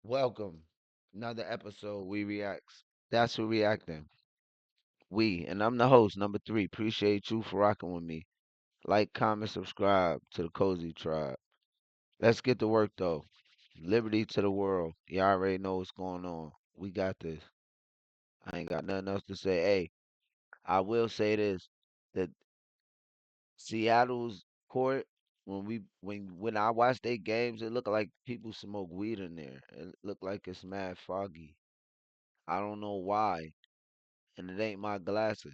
Welcome. Another episode. We reacts. That's who reacting. And I'm the host, number three. Appreciate you for rocking with me. Like, comment, subscribe to the Cozy Tribe. Let's get to work though. Liberty to the world. Y'all already know what's going on. We got this. I ain't got nothing else to say. Hey, I will say this: that Seattle's court, when I watch their games, it look like people smoke weed in there. It look like it's mad foggy. I don't know why. And it ain't my glasses.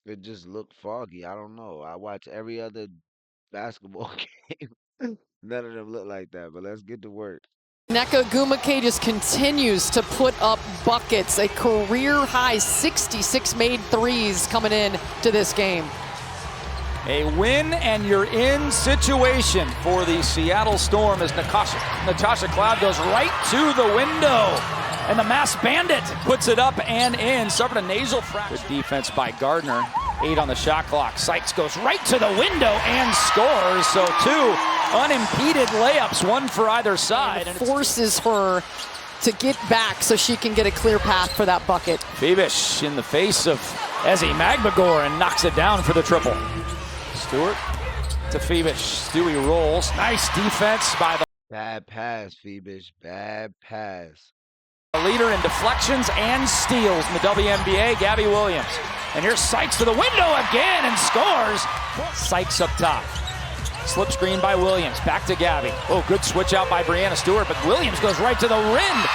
It just looked foggy. I don't know. I watch every other basketball game. None of them look like that. But let's get to work. Nneka Ogwumike just continues to put up buckets, a career high 66 made threes coming in to this game. A win and you're in situation for the Seattle Storm as Natasha Cloud goes right to the window. And the Mass Bandit puts it up and in. Suffered a nasal fracture. Good defense by Gardner. 8 on the shot clock. Sykes goes right to the window and scores. So 2 unimpeded layups, one for either side. And it forces her to get back so she can get a clear path for that bucket. Phoebish in the face of Ezi Magbegor and knocks it down for the triple. Stewart to Phoebish. Stewie rolls. Nice defense by the Bad pass, Phoebish. Bad pass. leader in deflections and steals in the WNBA, Gabby Williams. And here's Sykes to the window again and scores. Sykes up top. Slip screen by Williams. Back to Gabby. Oh, good switch out by Breanna Stewart, but Williams goes right to the rim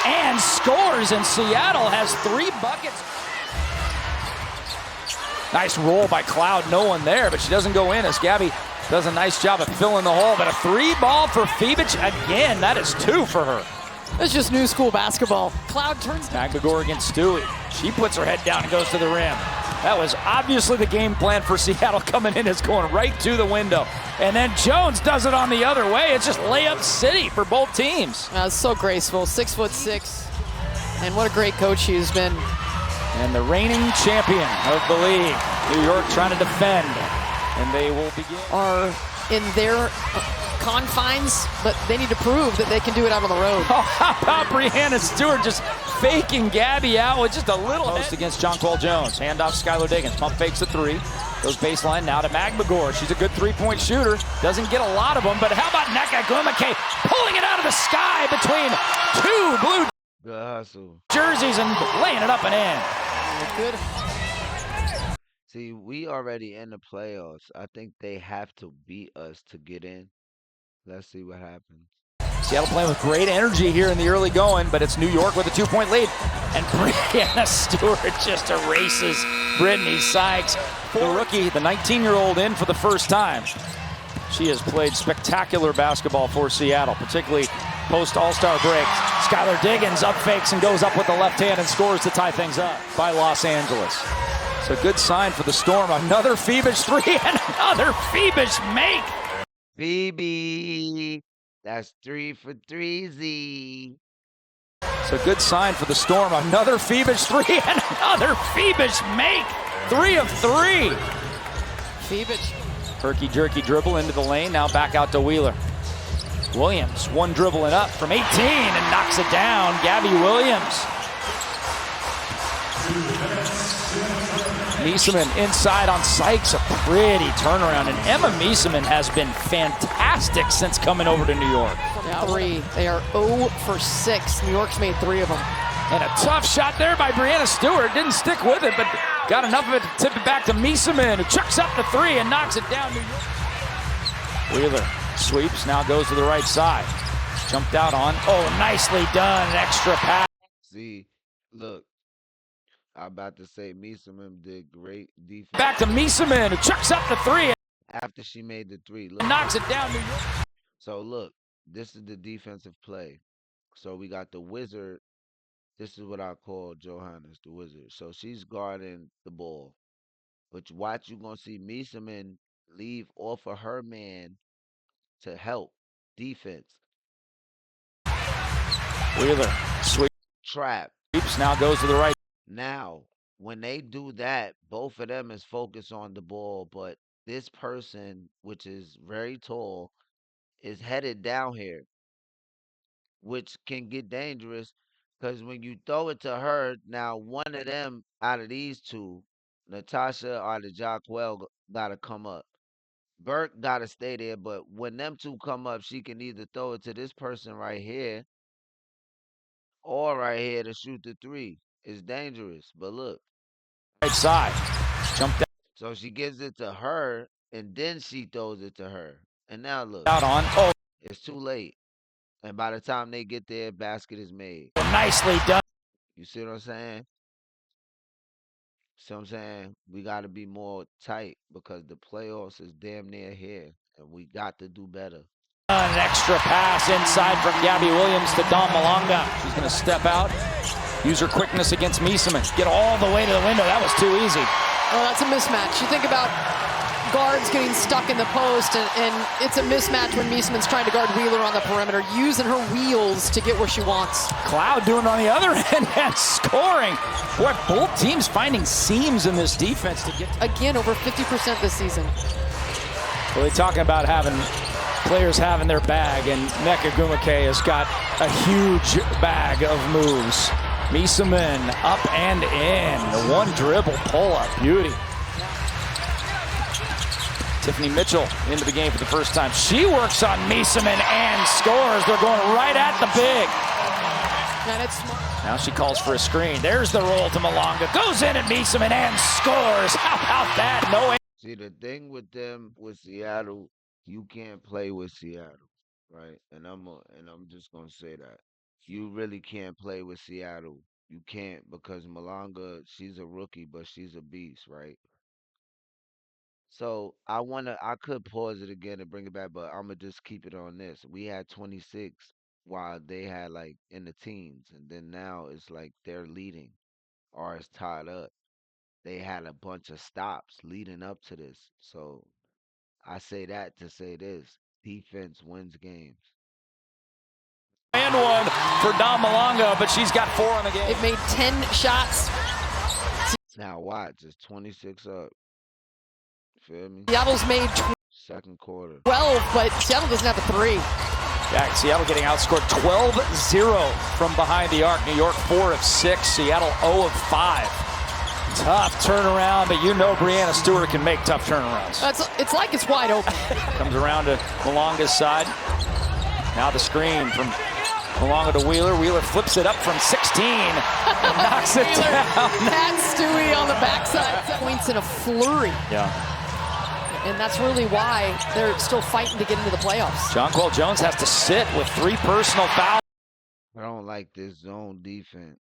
and scores. And Seattle has 3 buckets. Nice roll by Cloud. No one there, but she doesn't go in as Gabby does a nice job of filling the hole. But a 3 ball for Phoebish again. That is 2 for her. It's just new school basketball. Cloud turns to Magbegor against Stewie. She puts her head down and goes to the rim. That was obviously the game plan for Seattle coming in. It's going right to the window. And then Jones does it on the other way. It's just layup city for both teams. It's so graceful, 6'6", and what a great coach he's been. And the reigning champion of the league, New York, trying to defend. And they will begin. Are in their confines, but they need to prove that they can do it out on the road. Oh, how about Breanna Stewart just faking Gabby out with just a little post against Jonquel Jones. Handoff Skylar Diggins. Pump fakes a 3. Goes baseline now to Magbegor. She's a good 3-point shooter. Doesn't get a lot of them, but how about Nneka Ogwumike pulling it out of the sky between 2 blue Good hustle. jerseys and laying it up and in. Good. See, we already in the playoffs. I think they have to beat us to get in. Let's see what happens. Seattle playing with great energy here in the early going, but it's New York with a 2-point lead. And Breanna Stewart just erases Brittany Sykes. The rookie, the 19-year-old, in for the first time. She has played spectacular basketball for Seattle, particularly post-All-Star break. Skylar Diggins up fakes and goes up with the left hand and scores to tie things up by Los Angeles. So good sign for the Storm. Another Phoebish 3 and another Phoebish make. Phoebe. That's 3 for 3Z. So good sign for the Storm. Another Phoebish 3 and another Phoebish make. 3 of 3. Phoebish. Herky-jerky dribble into the lane. Now back out to Wheeler. Williams, one dribbling up from 18 and knocks it down. Gabby Williams. Mieseman inside on Sykes, a pretty turnaround. And Emma Mieseman has been fantastic since coming over to New York. Yeah, 3. They are 0 for 6. New York's made 3 of them. And a tough shot there by Breanna Stewart. Didn't stick with it, but got enough of it to tip it back to Mieseman, who chucks up the 3 and knocks it down. New York. Wheeler sweeps, now goes to the right side. Jumped out on. Oh, nicely done. An extra pass. See, look. I'm about to say Mieseman did great defense. Back to Mieseman, who chucks up the 3. After she made the 3. Look. Knocks it down. New York. So look, this is the defensive play. So we got the Wizard. This is what I call Johannes, the Wizard. So she's guarding the ball. But watch, you're going to see Mieseman leave off of her man to help defense. Wheeler sweeps, Trap. now goes to the right. Now, when they do that, both of them is focused on the ball, but this person, which is very tall, is headed down here. which can get dangerous because when you throw it to her, now one of them out of these two, Natasha or the Jacquel, got to come up. Burke got to stay there, but when them two come up, she can either throw it to this person right here or right here to shoot the three. It's dangerous, but look. Right side. Jumped So she gives it to her, and then she throws it to her. And now look. out on. Oh, It's too late. And by the time they get there, basket is made. nicely done. You see what I'm saying? See what I'm saying? We got to be more tight because the playoffs is damn near here, and we got to do better. An extra pass inside from Gabby Williams to Dom Malonga. She's going to step out, use her quickness against Miesemann. Get all the way to the window. That was too easy. Well, that's a mismatch. You think about guards getting stuck in the post, and it's a mismatch when Miesemann's trying to guard Wheeler on the perimeter, using her wheels to get where she wants. Cloud doing it on the other end and scoring. Boy, both teams finding seams in this defense to get Again, over 50% this season. Well, they're talking about having players having their bag, and Nneka Ogwumike has got a huge bag of moves. Miesemann up and in. The one dribble pull-up. Beauty. Tiffany Mitchell into the game for the first time. She works on Miesemann and scores. They're going right at the big. And it's smart. Now she calls for a screen. There's the roll to Malonga. Goes in at Miesemann and scores. How about that? No. See, the thing with them, with Seattle, you can't play with Seattle, right? And I'm just gonna say that. You really can't play with Seattle. You can't because Malonga, she's a rookie, but she's a beast, right? So I could pause it again and bring it back, but I'm gonna just keep it on this. We had 26 while they had like in the teens, and then now it's like they're leading or it's tied up. They had a bunch of stops leading up to this. So I say that to say this: defense wins games. And one for Dom Malonga, but she's got 4 on the game. It made 10 shots. Now watch, it's 26 up. Feel me? Seattle's made Second quarter. 12, but Seattle doesn't have a 3. Yeah, Seattle getting outscored 12-0 from behind the arc. New York 4 of 6, Seattle 0 of 5. Tough turnaround, but you know Breanna Stewart can make tough turnarounds. It's like it's wide open. Comes around to Malonga's side. Now the screen from Malonga to Wheeler. Wheeler flips it up from 16 and knocks it down. Pat Stewie on the backside. Points in a flurry. Yeah. And that's really why they're still fighting to get into the playoffs. Jonquel Jones has to sit with 3 personal fouls. I don't like this zone defense.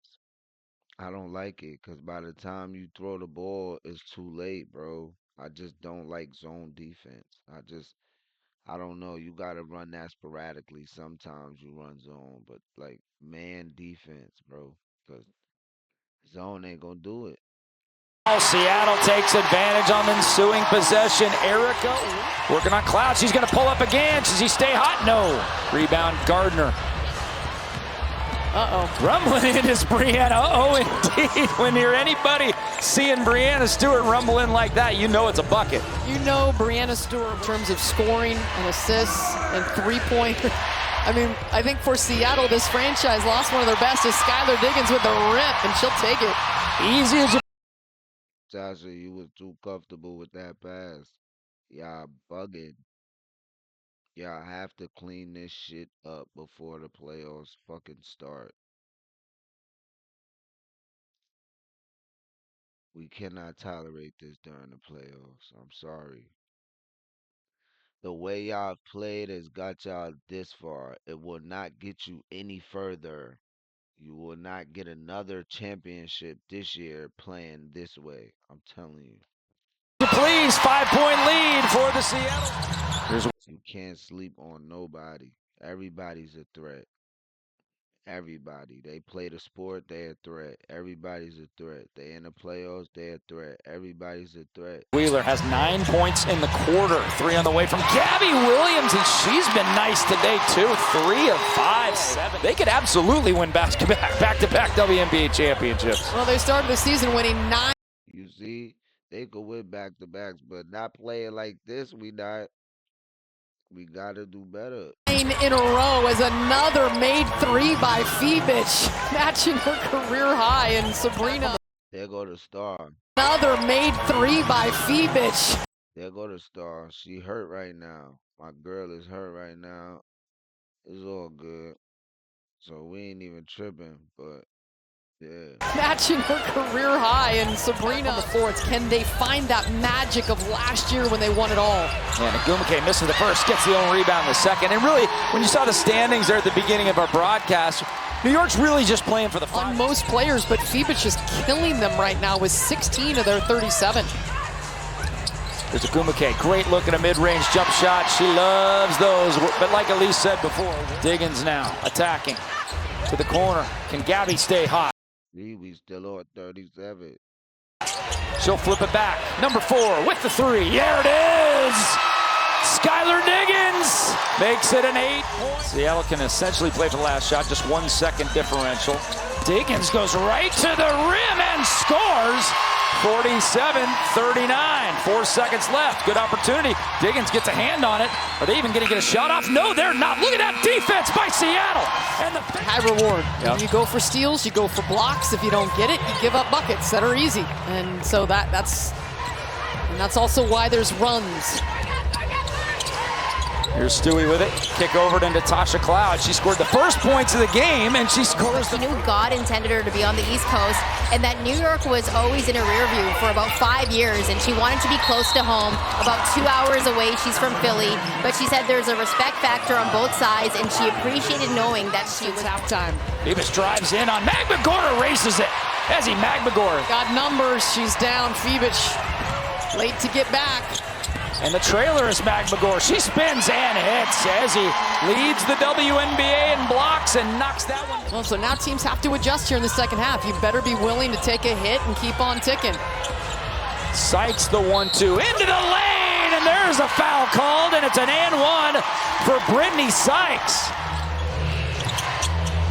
I don't like it because by the time you throw the ball, it's too late, bro. I just don't like zone defense. I don't know. You got to run that sporadically. Sometimes you run zone, but like man defense, bro, because zone ain't going to do it. Seattle takes advantage on the ensuing possession. Erica working on Cloud. She's going to pull up again. Does he stay hot? No. Rebound, Gardner. Uh-oh. Rumbling in is Breanna. Oh, indeed. When you're anybody seeing Breanna Stewart rumble in like that, you know it's a bucket. You know Breanna Stewart in terms of scoring and assists and three-point. I mean, I think for Seattle, this franchise lost one of their best is Skylar Diggins with the rip, and she'll take it. Easy as you. Sasha, you was too comfortable with that pass. Y'all bugging. Y'all have to clean this shit up before the playoffs fucking start. We cannot tolerate this during the playoffs. I'm sorry. The way y'all played has got y'all this far. It will not get you any further. You will not get another championship this year playing this way. I'm telling you. Please, 5-point lead for the Seattle. You can't sleep on nobody. Everybody's a threat. Everybody. They play the sport, they're a threat. Everybody's a threat. They in the playoffs, they're a threat. Everybody's a threat. Wheeler has 9 points in the quarter. 3 on the way from Gabby Williams, and she's been nice today too. 3 of 5, 7. They could absolutely win back-to-back WNBA championships. Well, they started the season winning 9. You see, they could win back-to-backs, but not playing like this, we not. We gotta do better. In a row as another made three by Fibic, matching her career high. And Sabrina, There go the star. another made three by Fibic. There go the star. She hurt right now. My girl is hurt right now. It's all good. So we ain't even tripping, but yeah. Matching her career high. And Sabrina, the fourth. Can they find that magic of last year when they won it all? And Agumake misses the first, gets the only rebound in the second. And really, when you saw the standings there at the beginning of our broadcast, New York's really just playing for the fun. On most players, but Fibic is killing them right now with 16 of their 37. There's Agumake, great look at a mid-range jump shot. She loves those, but like Elise said before, Diggins now attacking to the corner. Can Gabby stay hot? We still on 37. She'll flip it back. Number 4 with the 3. There it is! Skylar Diggins makes it an 8-point. Seattle can essentially play for the last shot, just 1 second differential. Diggins goes right to the rim and scores. 47-39. 4 seconds left. Good opportunity. Diggins gets a hand on it. Are they even going to get a shot off? No, they're not. Look at that defense by Seattle. And the high reward. Yep. You go for steals, you go for blocks. If you don't get it, you give up buckets that are easy. And so that's also why there's runs. Here's Stewie with it. Kick over to Natasha Cloud. She scored the first points of the game, and she scores She the... knew God intended her to be on the East Coast, and that New York was always in her rear view for about 5 years, and she wanted to be close to home, about 2 hours away. She's from Philly, but she said there's a respect factor on both sides, and she appreciated knowing that she was... halftime. Davis drives in on Magmagor, erases it. Ezzy Magmagor. Got numbers, she's down. Fibic late to get back. And the trailer is Magmagor. She spins and hits. Ezzy leads the WNBA in blocks and knocks that one. Well, so now teams have to adjust here in the second half. You better be willing to take a hit and keep on ticking. Sykes the 1-2 into the lane, and there's a foul called, and it's an and one for Brittany Sykes.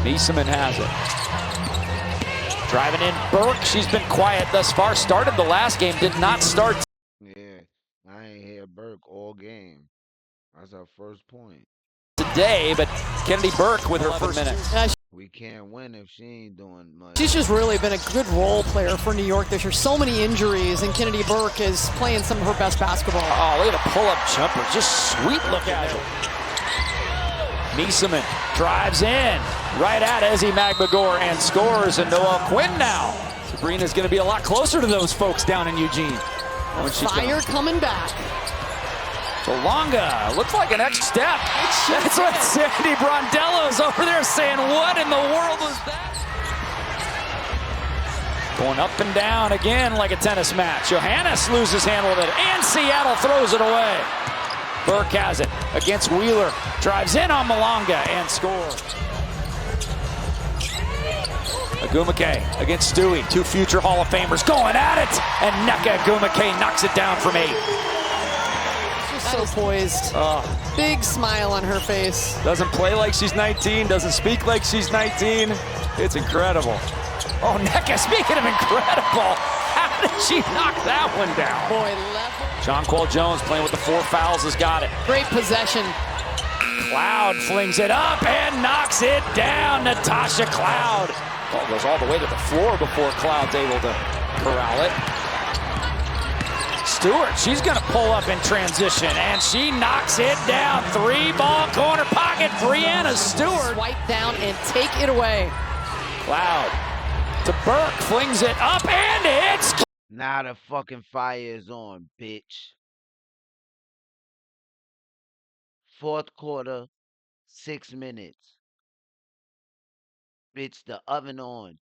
Nieseman has it. Driving in Burke. She's been quiet thus far. Started the last game, did not start. Yeah, I ain't hear Burke all game. That's our first point. Today, but Kennedy Burke with her first minutes. We can't win if she ain't doing much. She's just really been a good role player for New York this year. So many injuries, and Kennedy Burke is playing some of her best basketball. Oh, look at a pull-up jumper. Just sweet look at it. Nieseman drives in right at Ezzy Magmagor and scores, and Noelle Quinn now. Sabrina's going to be a lot closer to those folks down in Eugene. Fire coming back. Belonga looks like an next step. That's what Sandy Brondello's over there saying. What in the world was that? Going up and down again like a tennis match. Johannes loses handle of it, and Seattle throws it away. Burke has it against Wheeler. Drives in on Malonga and scores. Agumake against Stewie. 2 future Hall of Famers going at it. And Nneka Agumake knocks it down from 8. She's so poised. Big smile on her face. Doesn't play like she's 19. Doesn't speak like she's 19. It's incredible. Oh, Nneka, speaking of incredible. How did she knock that one down? Boy, level. Jonquel Jones playing with the 4 fouls has got it. Great possession. Cloud flings it up and knocks it down. Natasha Cloud. Ball goes all the way to the floor before Cloud's able to corral it. Stewart, she's going to pull up in transition, and she knocks it down. 3-ball corner pocket, Breanna Stewart. Swipe down and take it away. Cloud to Burke, flings it up, and it's... Now the fucking fire is on, bitch. 4th quarter, 6 minutes. Bitch, the oven on.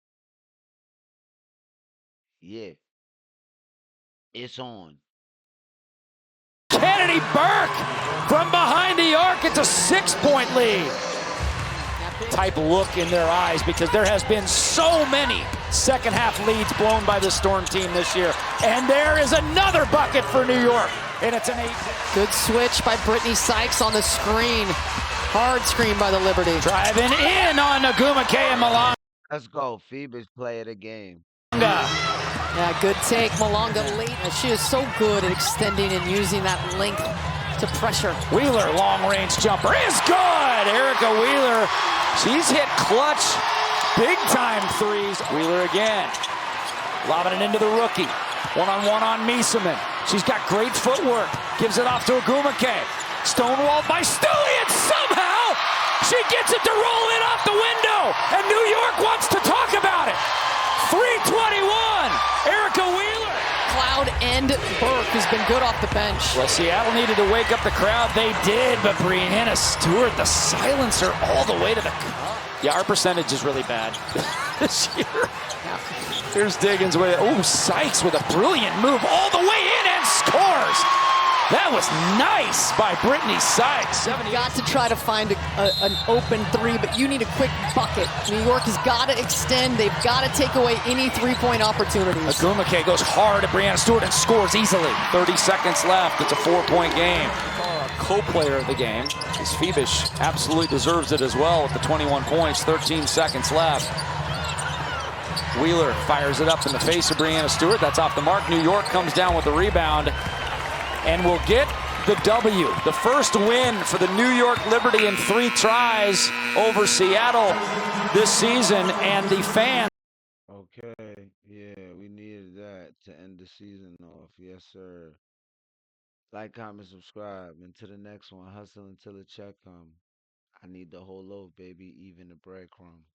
Yeah. It's on. Kennedy Burke from behind the arc. It's a 6-point lead. Type look in their eyes, because there has been so many second half leads blown by the Storm team this year. And there is another bucket for New York. And it's an 8. Good switch by Brittany Sykes on the screen. Hard screen by the Liberty. Driving in on Agumake and Malonga. Let's go. Phoebe's play of the game. Yeah, good take. Malonga late. She is so good at extending and using that length to pressure. Wheeler, long-range jumper is good. Erica Wheeler, she's hit clutch, big-time threes. Wheeler again, lobbing it into the rookie. One-on-one on Miesemann. She's got great footwork. Gives it off to Agumake. Stonewalled by Stewie, and somehow she gets it to roll in off the window. And New York wants to talk about it. 3:21, Erica Wheeler. Cloud and Burke has been good off the bench. Well, Seattle needed to wake up the crowd. They did, but Brianna Stewart, the silencer, all the way to the cup. Yeah, our percentage is really bad this year. Yeah. Here's Diggins with it. Oh, Sykes with a brilliant move all the way in and scores. That was nice by Brittany Sykes. You've got to try to find an open three, but you need a quick bucket. New York has got to extend. They've got to take away any three-point opportunities. Agumake goes hard at Brianna Stewart and scores easily. 30 seconds left. It's a 4-point game. Co-player of the game is Phoebish. Absolutely deserves it as well with the 21 points. 13 seconds left. Wheeler fires it up in the face of Brianna Stewart. That's off the mark. New York comes down with the rebound and will get the W. The first win for the New York Liberty in 3 tries over Seattle this season, and the fans. Okay, yeah, we needed that to end the season off. Yes, sir. Like, comment, subscribe. Until the next one, hustle until the check come. I need the whole loaf, baby, even the breadcrumbs.